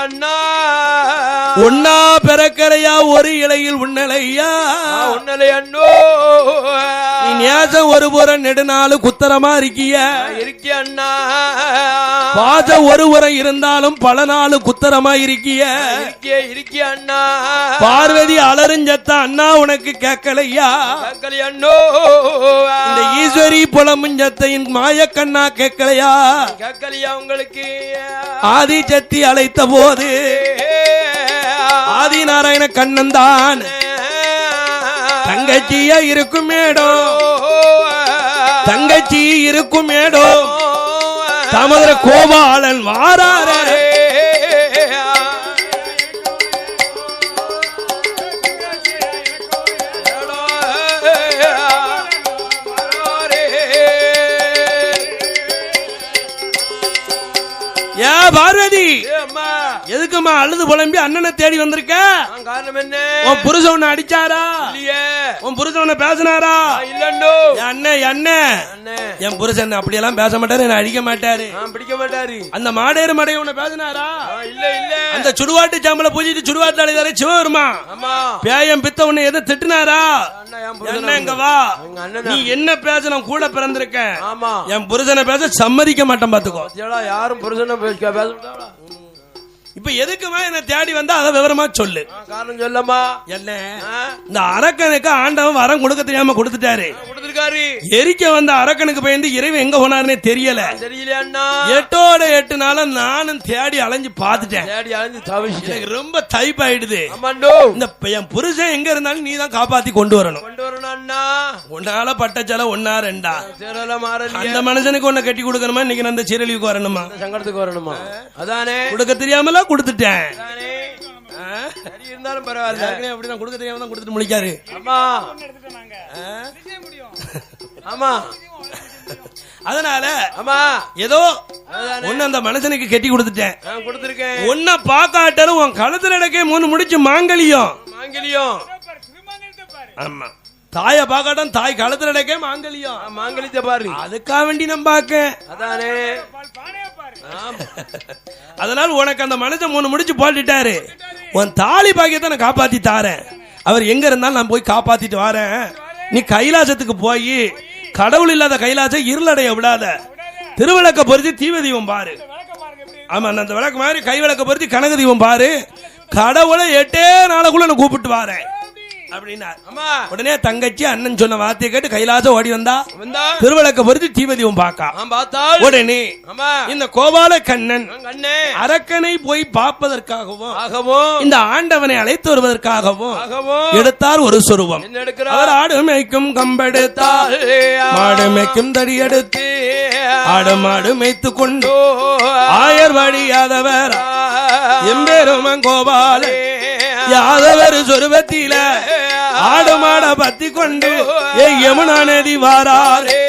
அண்ணா ஒன்னா பிறக்கலையா ஒரு இலையில் உன்னலையா உன்னலை அண்ணோ நீ நேசம் ஒரு புறம் நெடுநாளு குத்தரமா இருக்கிய அண்ணா பாசம் ஒரு புறம் இருந்தாலும் பல நாள் குத்தரமா இருக்கிய அண்ணா பார்வதி அலறிஞ்சத்த அண்ணா உனக்கு கேட்கலையா அண்ணோ இந்த ஈஸ்வரி புலமுஞ்சத்தையின் மாயக்கண்ணா கேட்கலையா கேட்கலையா உங்களுக்கு ஆதி சக்தி அழைத்த போது ஆதி நாராயண கண்ணன் தான் தங்கச்சியா இருக்கும் மேடம் தங்கச்சி இருக்கும் மேடம் தாமோதர கோபாலன் வாராரே பார்வதி எதுக்குமா அழுது புலம்பி அண்ணனை தேடி வந்திருக்க காரணம் என்ன உன் புருஷன் உன்னை அடிச்சாரா உன் புருஷன் உன்னை பேசினாரா என் புருஷன் அப்படியெல்லாம் பேச மாட்டாரு என்ன அடிக்க மாட்டாரு பிடிக்க மாட்டாரு அந்த மாடேறு மடைய உன்னை பேசினாரா இல்ல இல்ல அந்த சுடுவாட்டு சாம்பல பூஜிட்டு சுடுவாட்டு அழைதாரே சிவருமா பேயம் பித்த உன்னை எதை திட்டுனாரா எங்க வா நீ என்ன பேச நான் கூட பிறந்திருக்கேன் என் புருஷனை பேச சம்மதிக்க மாட்டேன் பாத்துக்கோ யாரும் புருஷனை பேச இப்ப எதுக்குமா என்ன தேடி வந்தா அதை விவரமா சொல்லு காரணம் சொல்லமா என்ன இந்த அரக்கனுக்கு ஆண்டவன் வரம் கொடுக்க தெரியாம கொடுத்துட்டாரு எரிக்க வந்த அரக்கனுக்கு பயந்து இறைவன் எங்க போனாருன்னே தெரியல தெரியல 8 நாள நானும் தேடி அலைஞ்சு பாத்துட்டேன் எனக்கு ரொம்ப டைப் ஆயிடுது இந்த என் புருஷன் எங்க இருந்தாலும் நீ தான் காப்பாத்தி கொண்டு வரணும் ஒன்னால பட்டச்சல ஒன்னா ரெண்டா அந்த மனுஷனுக்கு ஒன்ன கட்டி கொடுக்கணுமா இன்னைக்கு நான் அந்த சீரழிவுக்கு வரணுமா சங்கடத்துக்கு வரணுமா அதானே கொடுக்க தெரியாமல கொடுத்துட்டேன் இருந்தாலும் பரவாயில்ல அப்படிதான் கொடுக்க தெரியாம தான் கொடுத்துட்டு முடிக்காரு ஆமா அதனால ஏதோ ஒன்னு அந்த மனுஷனுக்கு கட்டி கொடுத்துட்டேன் ஒன்ன பாக்காட்டாலும் உன் கழுத்துல நடக்கே 3 முடிச்சு மாங்கலியம் ஆமா தாய பாக்காட்டம் தாய் கழுத்துல நடக்கே மாங்கலியத்தை பாரு அதுக்காக வேண்டி நம்ம பாக்க அதானே அதனால உனக்கு அந்த மனுஷன் 3 முடிச்சு போட்டுட்டாரு உன் தாலி பாக்கியத்தை நான் காப்பாத்தி தாரேன் அவர் எங்க இருந்தாலும் நான் போய் காப்பாத்திட்டு வரேன் நீ கைலாசத்துக்கு போய் கடவுள் இல்லாத கைலாசம் இருளடைய விடாத திருவிளக்க பொருத்தி தீப தீபம் பாரு ஆமா அந்த விளக்கு மாதிரி கை விளக்க பொருத்தி கனக தீபம் பாரு கடவுளை 8 நாளுக்குள்ள நான் கூப்பிட்டு வரேன் அப்படின்னா உடனே தங்கச்சி அண்ணன் சொன்ன வார்த்தையை கேட்டு கைலாசம் ஓடி வந்தா திருவிளக்க பொருத்தி தீபதீபம் பாக்கா உடனே இந்த கோபால கண்ணன் அரக்கனை போய் பார்ப்பதற்காகவும் இந்த ஆண்டவனை அழைத்து வருவதற்காகவும் எடுத்தார் ஒரு சொருபம் அவர் ஆடு மேய்க்கும் கம்பெடுத்தார் மாடு மேய்க்கும் தடி எடுத்து ஆடு மாடு மேய்த்து கொண்டு ஆயர் வழியாதவர் எம்பெருமன் கோபால யாதவர் சொருபத்தில ஆடு மாட பத்தி கொண்டு யமுனா நதி வாராரே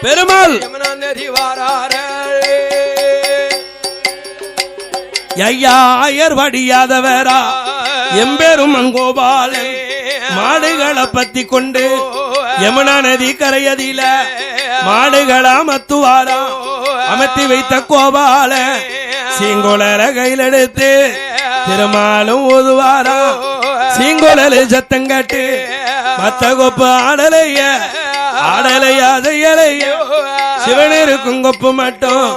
பெருமாள் யமுனா நதி வாராரே ஐயாயர் வடியாதவரா எம்பெருமன் கோபாலன் மாடுகளை பத்தி கொண்டு யமுனா நதி கரையதில மாடுகளா மத்துவாரா அமர்த்தி வைத்த கோபால சீங்கோளர கையில் எடுத்து திருமாலும் ஓதுவாரா சீங்கோளரு சத்தம் காட்டு மத்த கொப்பு ஆடலையாத இலைய சிவன் இருக்கும் கொப்பு மட்டும்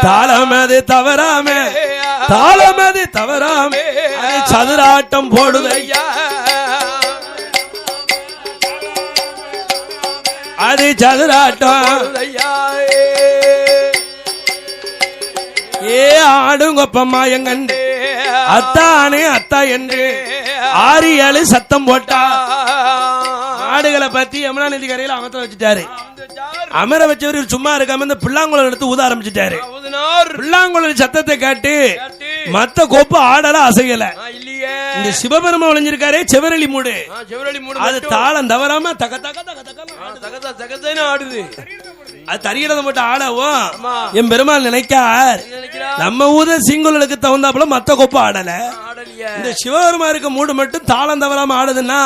தாளம் அது தவறாம சதுராட்டம் போடுதையா அது சதுராட்டம் ஏ ஆடுங்கொப்பம்மா எங்கண்டு அத்தானே அத்தா என்று 6 சத்தம் போட்டா ஆடுகளை பத்தி யமுனா நதி கரையில அமர்த்த வச்சுட்டாரு. அமர வச்சவர் சும்மா இருக்காம இந்த பிள்ளாங்குளம் எடுத்து ஊத ஆரம்பிச்சுட்டாரு. பிள்ளாங்குளம் சத்தத்தை கேட்டு மத்த கொப்பு ஆடல அசையல. இல்லையே. இந்த சிவபெருமா ஒளிஞ்சிருக்காரே செவரளி மூடு, செவரளி மூடு அது தாளம் தவறாம தக தக தக தகதா தகதேன்னு ஆடுது. அது தரியறத மட்டும் ஆடவும் என் பெருமாள் நினைக்கார். நம்ம ஊத சிங்குளுக்கு தகுந்தாப்புல மத்த கொப்ப ஆடல. இந்த சிவபெருமா இருக்க மூடு மட்டும் தாளம் தவறாம ஆடுதுன்னா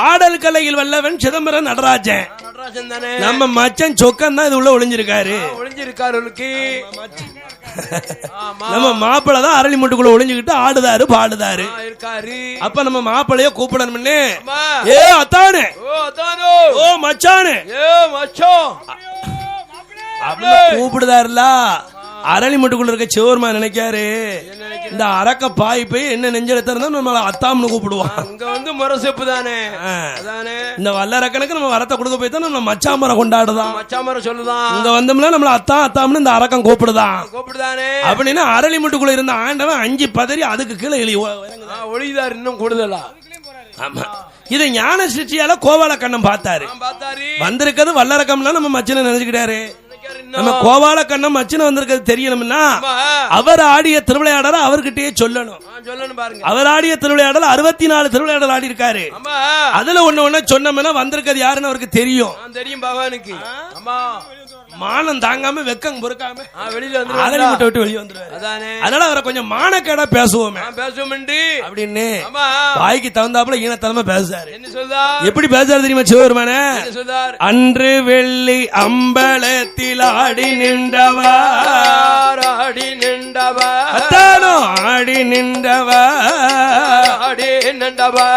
ஆடல் கலையில் வல்லவன் சிதம்பரம் நடராஜன். நம்ம மச்சன் சொக்கன் தான் இது உள்ள ஒளிஞ்சிருக்காரு. நம்ம மாப்பிள்ள தான் அரளி மூட்டுக்குள்ள ஒளிஞ்சுக்கிட்டு ஆடுதாரு பாடுதாரு. அப்ப நம்ம மாப்பிள்ளைய கூப்பிடணும்னு, ஏ அத்தானு, ஓ மச்சானு, கூப்பிடுதாருல. அரளி மட்டுக்குள்ள இருக்க சிவருமா நினைக்காரு, இந்த அரக்க பாய் போய் என்ன நெஞ்சல திறந்தா நம்ம அத்தாம்னு கூப்பிடுவான். அங்க வந்து முரசெப்பு தானே. இந்த வல்லரக்கனுக்கு நம்ம வரத்தை கொடுக்க போய் தான் நம்ம மச்சாமரம் கொண்டாடுதான். மச்சாமரம் சொல்லுதான். இங்க வந்தோம்னா நம்மள அத்தான் அத்தாம்னு இந்த அரக்கம் கூப்பிடுதான். கூப்பிடுதானே அப்படின்னு அரளி மட்டுக்குள்ள இருந்த ஆண்டவன் அஞ்சு பதறி அதுக்கு கீழே ஒளிதார் இன்னும் கூடுதலா. ஆமா, இதை ஞான சிருஷ்டியால கோவால கண்ணன் பார்த்தாரு. வந்திருக்கிறது வல்லரக்கம்னா நம்ம மச்சனை நினைச்சுக்கிட்டாரு. நம்ம கோவால கண்ணம் மச்சின வந்திருக்கிறது தெரியணும்னா அவர் ஆடிய திருவிளையாடல அவர்கிட்டயே சொல்லணும். அவர் ஆடிய திருவிளையாடல் 64 திருவிளையாடல் ஆடி இருக்காரு. அதுல ஒண்ணு சொன்னோம்னா வந்திருக்கிறது யாருன்னு அவருக்கு தெரியும். தெரியும் பகவானுக்கு. மானம் தாங்காம வெக்கம் பொறுக்காம வெளியில வந்து விட்டு வெளியே வந்துருவாரு. அதனால அவரை கொஞ்சம் மானக்கேடா பேசுவோமே அப்படின்னு வாய்க்கு தகுந்தாப்புல ஈனத்தனமா பேசுறாரு. எப்படி பேசுறாரு தெரியுமா சிவபெருமான? அன்று வெள்ளி அம்பலத்தில் ஆடி நின்றவா, ஆடி நின்றவா, ஆடி நின்றவா, ஆடி நின்றவா,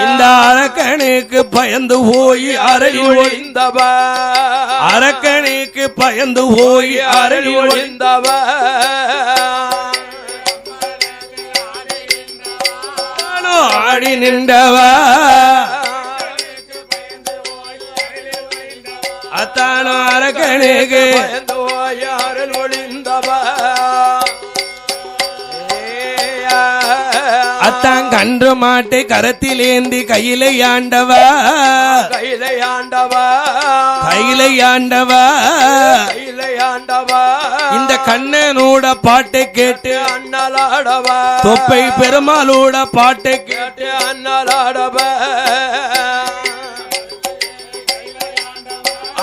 இந்த அரக்கனுக்கு பயந்து போய் அரளி ஒளிந்தவா, அரக்கனுக்கு பயந்து போய் அரளி ஒளிந்தவா, ஆடி நின்றவா, அத்தானோ அரக்கனுக்கு பயந்து போய் அரளி ஒளிந்தவா, அத்தான் கன்று மாட்டை கரத்திலேந்தி கையிலை ஆண்டவா, கையிலை ஆண்டவா, கையிலை ஆண்டவா, கையிலை ஆண்டவா, இந்த கண்ணனோட பாட்டை கேட்டு அண்ணலாடவா, தொப்பை பெருமாளோட பாட்டை கேட்டு அண்ணலாடவா,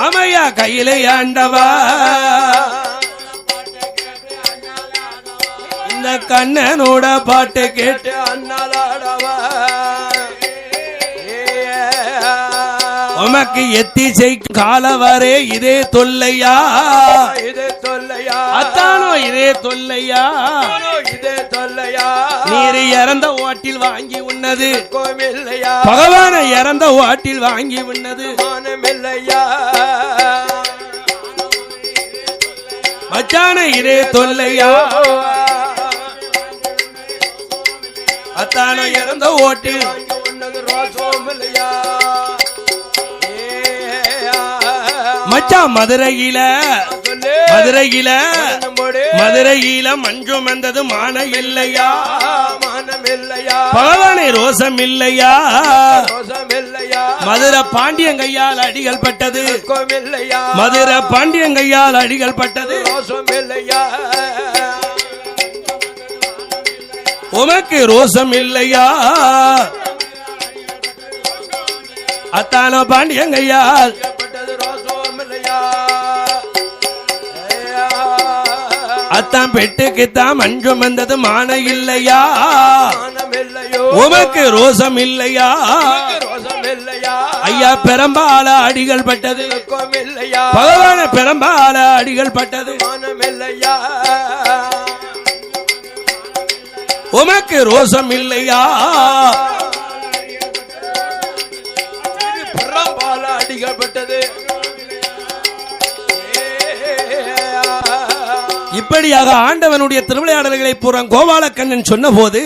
ஆமையா கையிலை ஆண்டவா, இந்த கண்ணனோட பாட்டை கேட்டு அண்ணலாடவா, உமக்கு எத்திசை காலவரே இதே தொல்லையா, இதே தொல்லையா, அத்தானோ இதே தொல்லையா, இதே தொல்லையா, நீர் இறந்த ஓட்டில் வாங்கி உண்ணது கோமில்லையா, பகவான இறந்த ஓட்டில் வாங்கி உண்ணது மானமில்லையா, மச்சான இதே தொல்லையா, அத்தானோ இறந்த ஓட்டில் வாங்கி உண்ணது ரோசோமில்லையா, மச்சான் மதுரையில மதுரையில மதுரையில மஞ்சம் வந்தது மான இல்லையா, மானம் இல்லையா, பகவானே ரோசம் இல்லையா, ரோசம் இல்லையா, மதுரை பாண்டியங்கையால் அடிகள் பட்டது கோமில்லையா, மதுரை பாண்டியங்கையால் அடிகள் பட்டது ரோசம் இல்லையா, உமக்கு ரோசம் இல்லையா, அத்தானோ பாண்டியங்கையால் அத்தான் பெட்டுக்குத்தான் மஞ்சம் வந்தது மான இல்லையா, உமக்கு ரோசம் இல்லையா, ஐயா பெரம்பால அடிகள் பட்டது பகவான பெரம்பால அடிகள் பட்டது உமக்கு ரோசம் இல்லையா, பெரம்பால அடிகள் பட்டது. இப்படியாக ஆண்டவனுடைய திருவிளையாடல்களை பூரா கோபாலக்கண்ணன் சொன்ன போது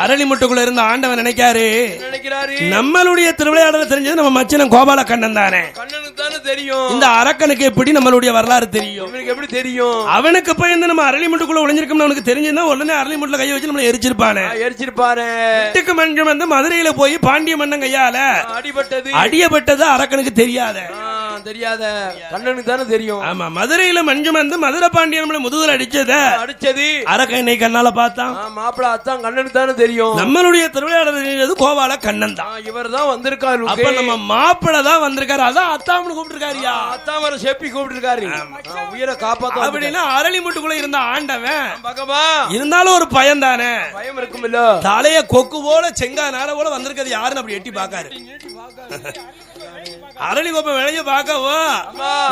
அரளிமுட்டுக்குள்ள இருந்த ஆண்டவன் நினைக்காரு, நம்மளுடைய திருவிளையாடல் தெரிஞ்சது நம்ம மச்சனம் கோபாலக்கண்ணன் தானே, தெரியும். இந்த அரக்கனுக்கு எப்படி நம்மளுடைய வரலாறு தெரியும், எப்படி தெரியும்? அவனுக்கு போய் இந்த நம்ம அரளிமுட்டுக்குள்ள ஒளிஞ்சிருக்கோம் அவனுக்கு தெரிஞ்சதுன்னா உடனே அரளிமுட்டுல கையை வச்சு நம்மளை எரிச்சிருப்பானே. வீட்டுக்கு மஞ்சம் வந்து மதுரையில போய் பாண்டிய மன்னன் கையால அடிபட்டது அடியப்பட்டது அரக்கனுக்கு தெரியாத. தெரியாத கண்ணனுக்கு தானே தெரியும். ஆமா, மதுரையில மஞ்சு வந்து மதுரை பாண்டியன் முதுகுல அடிச்சது அரக்கனை கண்ணால பார்த்தான். மாப்பிள்ள அத்தான் கண்ணனுக்கு தானே தெரியும். நம்மளுடைய திருவிளையாடல் கோபால கண்ணன் தான். இவர் தான் வந்திருக்காரு. அப்ப நம்ம மாப்பிள்ள தான் வந்திருக்காரு. அதான் அத்தாமனு கூப்பிட்டுருக்காருயா. அத்தாமரை செப்பி கூப்பிட்டுருக்காரு. உயிரை காப்பாத்த அப்படின்னா அரளி முட்டுக்குள்ள இருந்த ஆண்டவன் பகவா இருந்தாலும் ஒரு பயம் தானே. பயம் இருக்கும் இல்ல. தலைய கொக்கு போல செங்கா நார போல வந்திருக்கிறது யாருன்னு அப்படி எட்டி பாக்காரு. அரளி கோப்ப விளைய பாக்கவோ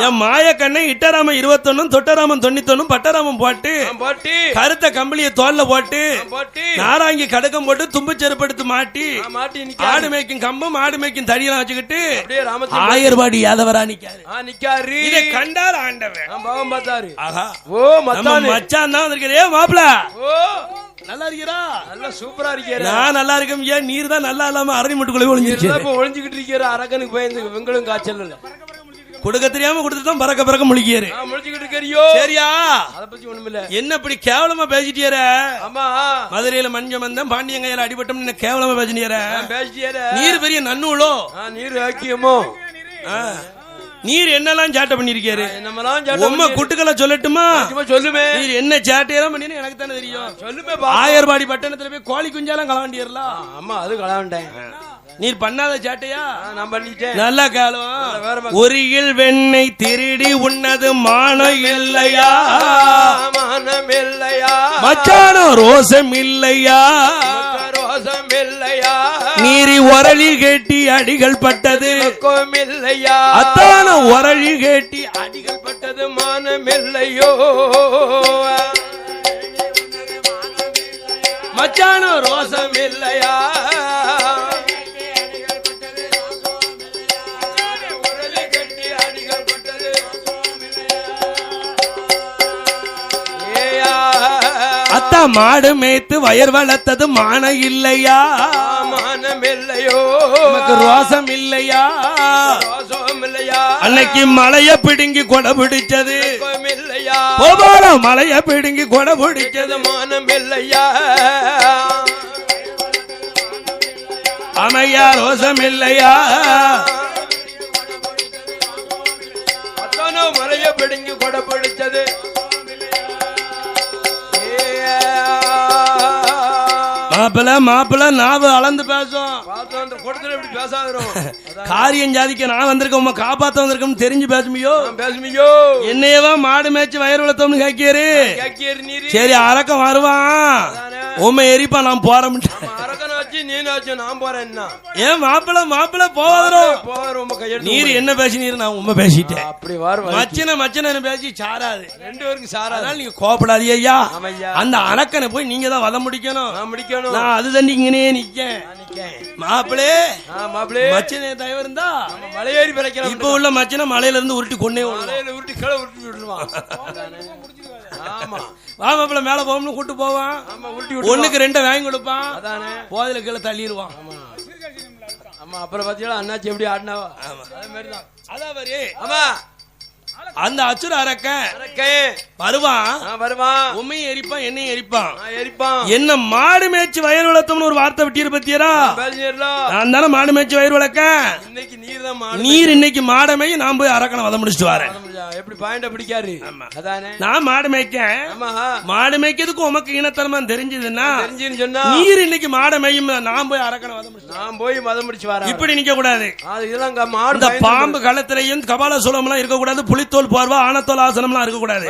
என் மாய கண்ணை இட்டராமன் 21 தொட்டராமன் 91 பட்டராமன் போட்டு கருத்த கம்பளிய தோல்ல போட்டு நாராங்கி கடுக்கம் போட்டு தும்பு செருப்படுத்து மாட்டி ஆடு மேய்க்கும் கம்பம் ஆடு மேய்க்கும் தடியெல்லாம் வச்சுக்கிட்டு ஆயர்வாடி யாதவரா நிக்காரு. இதை கண்டார் ஆண்டவன். ஆஹா, மச்சான் தான் வந்திருக்கிறே மாப்பிள. நல்லா இருக்கிறா? நல்லா சூப்பரா இருக்கீங்க. நான் நல்லா இருக்கேன். ஏன் நீர் தான் நல்லா இல்லாம அரளி முட்டுக்குள்ள ஒளிஞ்சுக்கிட்டு இருக்கிற அரக்கனுக்கு பயந்து வெங்களும் காய்ச்சல் இல்ல. கொடுக்க தெரியாம கொடுத்துதான் பறக்க பறக்க முழிக்கிற. முழிச்சுக்கிட்டு இருக்கியோ? சரியா? அத பத்தி ஒண்ணுமில்ல. என்ன இப்படி கேவலமா பேசிட்டியற? ஆமா, மதுரையில மஞ்சம் வந்தேன் பாண்டியன் கையில அடிபட்டம் என்ன கேவலமா பேசினியற? பேசிட்டியற. நீர் பெரிய நன்னூலோ? நீர் ஆக்கியமோ? நீர் என்னெல்லாம் சேட்டை பண்ணிருக்காரு? உம்மை குட்டுக்களை சொல்லட்டுமா? சொல்லுமே. நீர் என்ன சேட்டையெல்லாம் பண்ணி எனக்கு தானே தெரியும். சொல்லுமே. ஆயர்வாடி பட்டணத்துல போய் கோழி குஞ்சாலாம் கலவாண்டியறலாம். ஆமா, அது கலவாண்டேன். நீர் பண்ணாத சேட்டையா? நான் பண்ணிட்டேன். நல்லா காலம். ஒரியில் வெண்ணெய் திருடி உண்ணது மானம் இல்லையா? மானம் இல்லையா? மச்சானோ ரோசம் இல்லையா? ரோசம் இல்லையா? நீரி ஒரளி கேட்டி அடிகள் பட்டது இல்லையா? அத்தான ஒரளி கேட்டி அடிகள் பட்டது மானம் இல்லையோ? மச்சானோ ரோசம் இல்லையா? அத்தா மாடு மேய்த்து வயர் வளர்த்தது மான இல்லையா? மானம் இல்லையோ? ரோசம் இல்லையா? ரோசம் இல்லையா? அன்னைக்கு மலைய பிடுங்கி கொடை பிடிச்சது இல்லையா? மலைய பிடுங்கி கொடை பிடிச்சது மானம் இல்லையா? அமையா ரோசம் இல்லையா? அத்தானோ மலைய பிடுங்கி கொடை பிடிச்சது. மாப்பிள்ள நாவு அளந்து பேசும். காரியம் ஜாதிக்க நான் வந்திருக்கேன், உங்க காப்பாத்த வந்திருக்கோம் தெரிஞ்சு பேசுமியோ? என்னையவா மாடு மேய்ச்சி வயிறு வளர்த்தோம்னு கேக்கியரு. சரி, அரக்கம் வருவான், உண்மை எரிப்பா, நான் போறேன். ஏன் மாப்பிள்ள போவாதரும்? நீர் என்ன பேசினீர்? நான் உண்மை பேசிட்டேன். மச்சன பேசி சாராது, 2 பேருக்கு சாராது. நீங்க கோபப்படாதீங்க ஐயா. அந்த அரக்கனை போய் நீங்க தான் வத முடிக்கணும். நான் அது தண்டி இங்கனே நிக்கேன். மாப்பிளே மச்சனே தயவு இருந்தா மலையேறி பிறக்கிறேன். இப்ப உள்ள மச்சனை மலையில இருந்து உருட்டி கொண்டே உருட்டி கீழே உருட்டி விட்டுருவான். வா மாப்பிள்ள மேல போவோம்னு கூட்டு போவான். ஒண்ணுக்கு 2 வாங்கி கொடுப்பான். போதில கீழே தள்ளிடுவான். ஆமா, அப்புறம் பாத்தீங்களா அண்ணாச்சி எப்படி ஆடினாவா? அதே மாதிரிதான். அதான் பாரு. ஆமா, அந்த அச்சுர அரக்கன் வருவான், உண்மையும் எரிப்பான், என்னையும் எரிப்பான். என்ன மாடு மேய்ச்சி வயர் வளர்த்தோம்னு ஒரு வார்த்தை விட்டிரு பத்தியரா? நான் தானே மாடு மேய்ச்சி வயர் வளர்க்க. நீர் இன்னைக்கு மாடமை நான் போய் அரக்கனை வத முடிச்சுட்டு வரேன். எப்படி பாயிண்ட பிடிக்காரு? நான் மாடு மேய்க்க, மாடு மேய்க்கிறதுக்கு உமக்கு இனத்தனமா தெரிஞ்சதுன்னா நீர் இன்னைக்கு மாட மேயும், நான் போய் அரக்கனை வத முடிச்சு வரேன். இப்படி நிக்க கூடாது. இந்த பாம்பு களத்திலையும் கபால சூலம்லாம் இருக்க கூடாது. புலித்தோல் பார்வா ஆனத்தோல் ஆசனம்லாம் இருக்க கூடாது.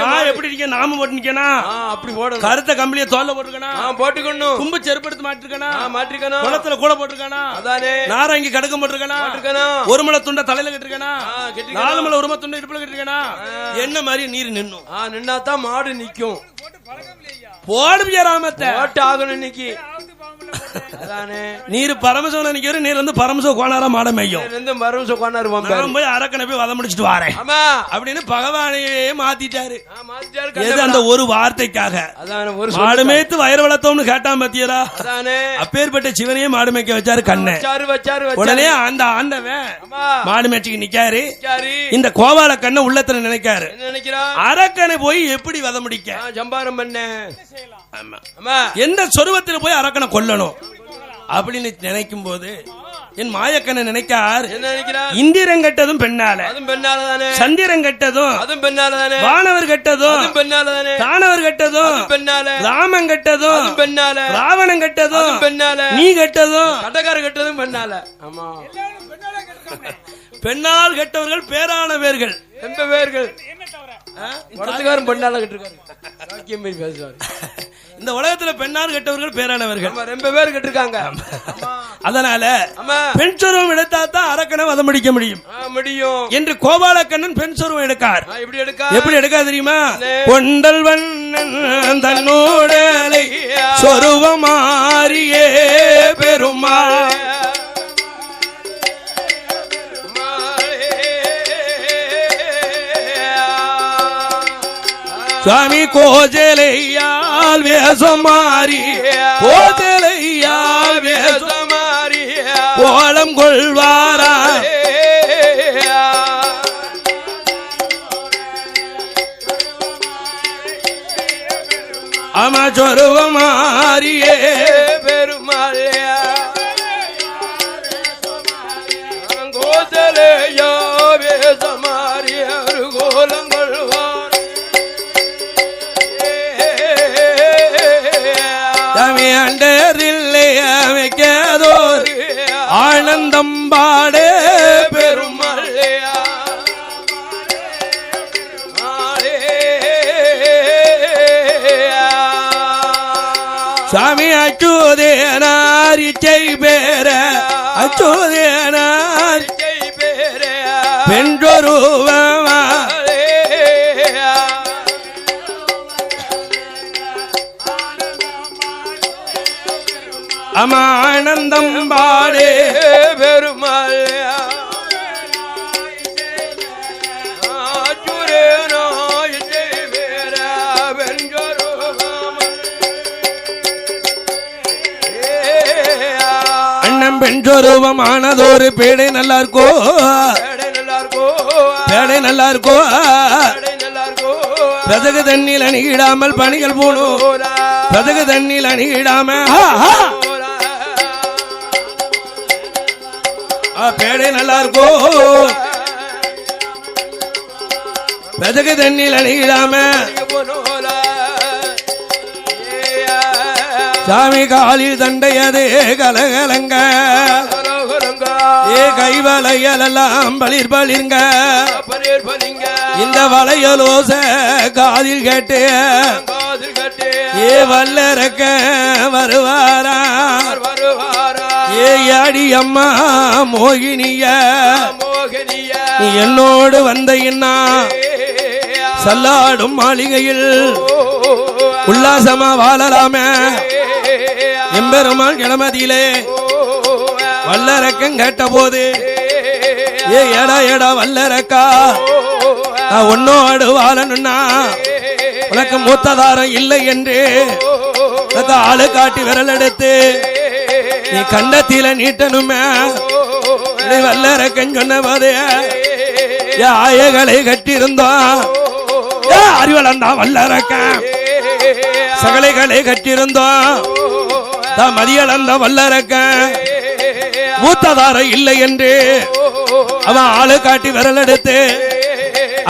நான் எப்படி இருக்க நாம போட்டு நிக்கணும். அப்படி போடணும். கருத்த கம்பளிய தோல்ல போட்டுக்கணும். போட்டுக்கணும். கும்பு செருப்படுத்து மாட்டிருக்கணும். குளத்துல கூட போட்டுருக்கணும். நாரங்கி கடுக்கம் போட்டுருக்கணும். ஒரு மலை துண்ட தலையில கட்டிருக்கணும். 4 மலை ஒரு துண்ட இடுப்புல கட்டிருக்கணும். என்ன மாதிரி நீர் நின்னாதான் மாடு நிக்கும். போடு ராமத்தை போட்டு ஆகணும். இன்னைக்கு நீர் பரமசோன நிக்கிற, நீர் வந்து பரமசோ கோணாரா மாட மையம் போய் அரக்கனை போய் வத முடிச்சுட்டு வாரேன் அப்படின்னு பகவானையே மாத்திட்டாரு. அந்த ஒரு வார்த்தைக்காக மாடு மேய்த்து வயிறு வளர்த்தோம்னு கேட்டான் பத்தியரா? அப்பேற்பட்ட சிவனையே மாடு மேய்க்க வச்சாரு கண்ணை. உடனே அந்த ஆண்டவன் மாடு மேய்ச்சிக்கு நிக்காரு. இந்த கோவால கண்ணை உள்ளத்துல நினைக்காரு. அரக்கனை போய் எப்படி வத முடிக்க ஜம்பாரம் பண்ண, எந்த சொருவத்தில் போய் அரக்கனை கொல்லணும் அப்படின்னு நினைக்கும் போது என் மாயக்கண்ணன் நினைக்கார். என்ன நினைக்கிறார்? இந்திரன் கட்டதும் பெண்ணால, அதுவும் பெண்ணால தானே. சந்திரன் கட்டதும் அதுவும் பெண்ணால தானே. வானவர் கட்டதும் அதுவும் பெண்ணால தானே. தானவர் கட்டதும் பெண்ணால. ராமன் கட்டதும் அதுவும் பெண்ணால. ராவணன் கட்டதும் பெண்ணால. நீ கட்டதும் கடகார கட்டதும் பெண்ணால. ஆமா, பெண்ணால் கெட்டவர்கள் பேரான பேர்கள். எந்த பேர்கள்? வரத்துக்காரன் பெண்ணால கட்டிருக்காரு. பேசுவாரு. இந்த உலகத்துல பெண்ணால் கெட்டவர்கள் பேரானவர்கள் ரொம்ப பேர் கட்டிருக்காங்க. அதனால பெண் சொருவம் எடுத்தாதான் அரக்கனை வதம் முடிக்க முடியும் என்று கோபாலக்கண்ணன் பெண் சொருவம் எடுக்கார். எப்படி எடுக்கா தெரியுமா? கொண்டல் வண்ணன் தன்னோடலை சொருவமாரியே பெருமாள் சுவாமி கோஜலையால் வேசமாரி, கோஜலையால் வேசமாரி கோலம் கொள்வாரா அம சொருவமாரியே பெருமாள் கோஜலையா வேசமாரி கோலம் கொள்வார் அண்டரில்லை அமைக்காதோர் ஆனந்தம் பாடே பெருமாள் சாமி அச்சுதேனார் இச்சை பேர அச்சுதேனார் பெண்றொருவமா அமானந்தம் பாடே பெருமாள் அண்ணன் பெண்சொருவமானதொரு பேடை நல்லா இருக்கோ, பேடை நல்லா இருக்கோ. பிரதகு தண்ணில் அணிகிடாமல் பணிகள் போனோம், பிரதகு தண்ணில் அணிகிடாம பேடை நல்லா இருக்கோ. பிரதகு தண்ணில் அணிகிடாம சாமி காலில் தண்டையதே கலகலங்க ஏ கைவளையெல்லாம் பளிர் பளிர்ங்க இந்த வளையலோச காதில் கேட்டு ஏ வல்லரக்க வருவாரா ஏ அடி அம்மா மோகினிய நீ என்னோடு வந்த இன்னா சல்லாடும் மாளிகையில் உல்லாசமா வாழலாமே எம்பெருமாள் கிளமதியிலே வல்லரக்கம் கேட்ட போது ஏ எடா எடா வல்லரக்கா நான் உன்னோடு வாழணும்னா உனக்கு மூத்ததாரம் இல்லை என்று ஆளு காட்டி விரல் எடுத்து நீ கண்டத்தில நீட்டணுமே வல்லரக்கம் சொன்ன போது ஆயகளை கட்டியிருந்தோம் அறிவளந்தா வல்லரக்க சகலைகளை கட்டியிருந்தோம் மதியளந்த வல்லரக்க மூத்ததார இல்லை என்று அவன் ஆளு காட்டி விரல் எடுத்து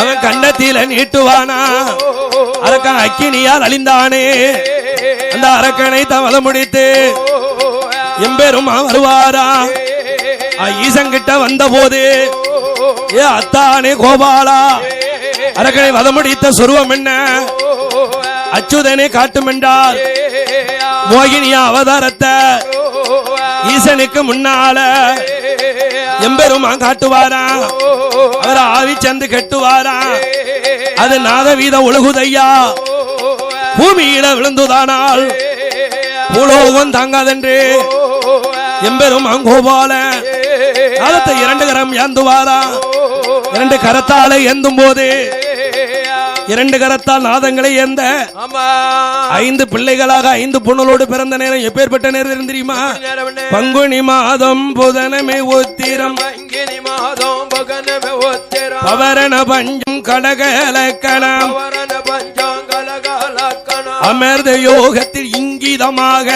அவன் கண்டத்தில நீட்டுவானா அரக்கன் அக்கினியால் அழிந்தானே அந்த அரக்கனை தவள முடித்து எம்பெருமா வருவாரா ஈசங்கிட்ட வந்த போது ஏ அத்தானே கோபாலா அரக்கனை வதமுடித்த சொருவம் என்ன அச்சுதனை காட்டும் என்றால் மோகினியா அவதாரத்தை ஈசனுக்கு முன்னால எம்பெருமா காட்டுவாரா அவர் ஆவி சந்து கெட்டுவாரா அது நாதவீத உலகுதையா பூமியில விழுந்துதானால் பூலோகம் தாங்காதென்று எம்பெருமா கோபால காலத்தை 2 கரம் ஏந்துவாரா 2 கரத்தால ஏந்தும் போது 2 கரத்தால் நாதங்களை ஏந்த 5 பிள்ளைகளாக 5 பொண்ணலோடு பிறந்த நேரம் எப்பேற்பட்ட நேரம் தெரியுமா? பங்குனி மாதம் புதனமே உத்திரம் பவரண பஞ்சம் கடகலக்கணம் அமர்ந்த யோகத்தில் இங்கிதமாக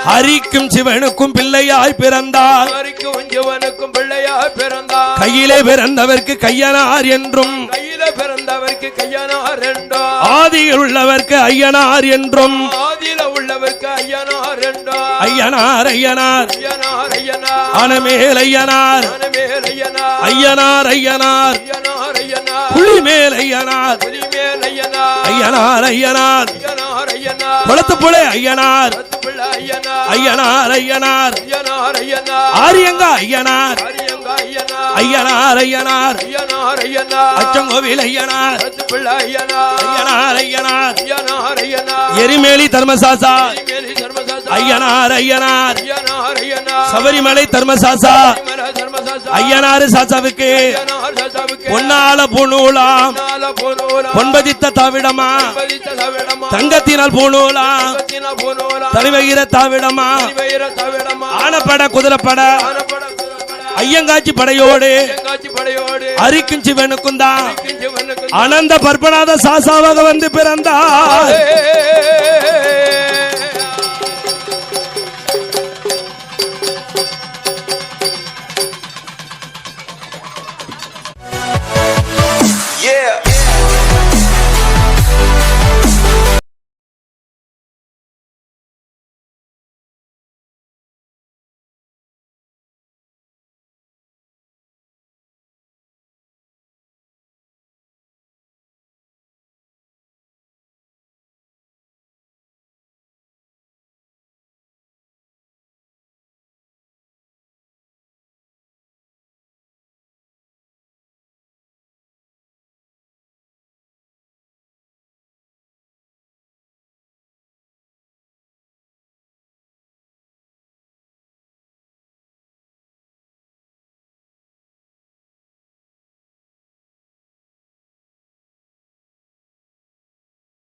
ஹரிக்கும் சிவனுக்கும் பிள்ளையாய் பிறந்தார். ஹரிக்கும் சிவனுக்கும் பிள்ளையாய் பிறந்தார். கையிலே பிறந்தவர்க்கு கையனார் என்றும், கையில பிறந்தவர்க்கு கையனார் என்றும், ஆதியில் உள்ளவர்க்கு ஐயனார் என்றும், ஆதியில உள்ளவர்க்கு ஐயனார் என்றும், ஐயனார் ஐயனார் ஐயனார் ஐயனார், ஆனமேல் ஐயனார், ஆனமேல் ஐயனார், ஐயனார் ஐயனார், ஐயனார் ஐயனார், புலிமேல் ஐயனார், புலிமேல் ஐயனார், ஐயனார் ஐயனார், ஐயனார் ஐயனார், குளத்து புலை ஐயனார், பிள்ளை ஐயனார், ஐயனார் ஐயனார், ஐயனார் ஐயனார், ஆரியங்க ஐயனார், ஆரியங்க ஐயனார், ஐயனார் ஐயனார், ஐயனார் ஐயனார், அச்சங்கோவில் ஐயனார், பிள்ளை ஐயனார், ஐயனார் ஐயனார், ஐயனார் ஐயனார், எரிமேலி தர்மசாசா மேலி தர்மசாஸ்தா, ஐயனார் ஐயனார், ஐயனார் ஐயனார், சபரிமலை தர்மசாசா மர தர்மசாஸ்தா, ஐயனார் சாசாவுக்கு ஐயனார் சாசாவுக்கு பொன்னால பூணூலாம் நால போனோரா, பொன்பதித்த தாவிடமா பதித்த தவிடமா, தங்கத்தினால் பூணூலாம் தத்தின போனோரா, தலைவகிற தாவிடமா வைர தவிடமா, ஆனப்பட குதிரைப்பட ஆனப்பட குதிரைப்பட, ஐயங்காட்சி படையோடு காட்சி படையோடு, அரிக்கும் சிவனுக்கும் தான் சிவனுக்கு அனந்த பற்பனாத சாசாவாக வந்து பிறந்தார்.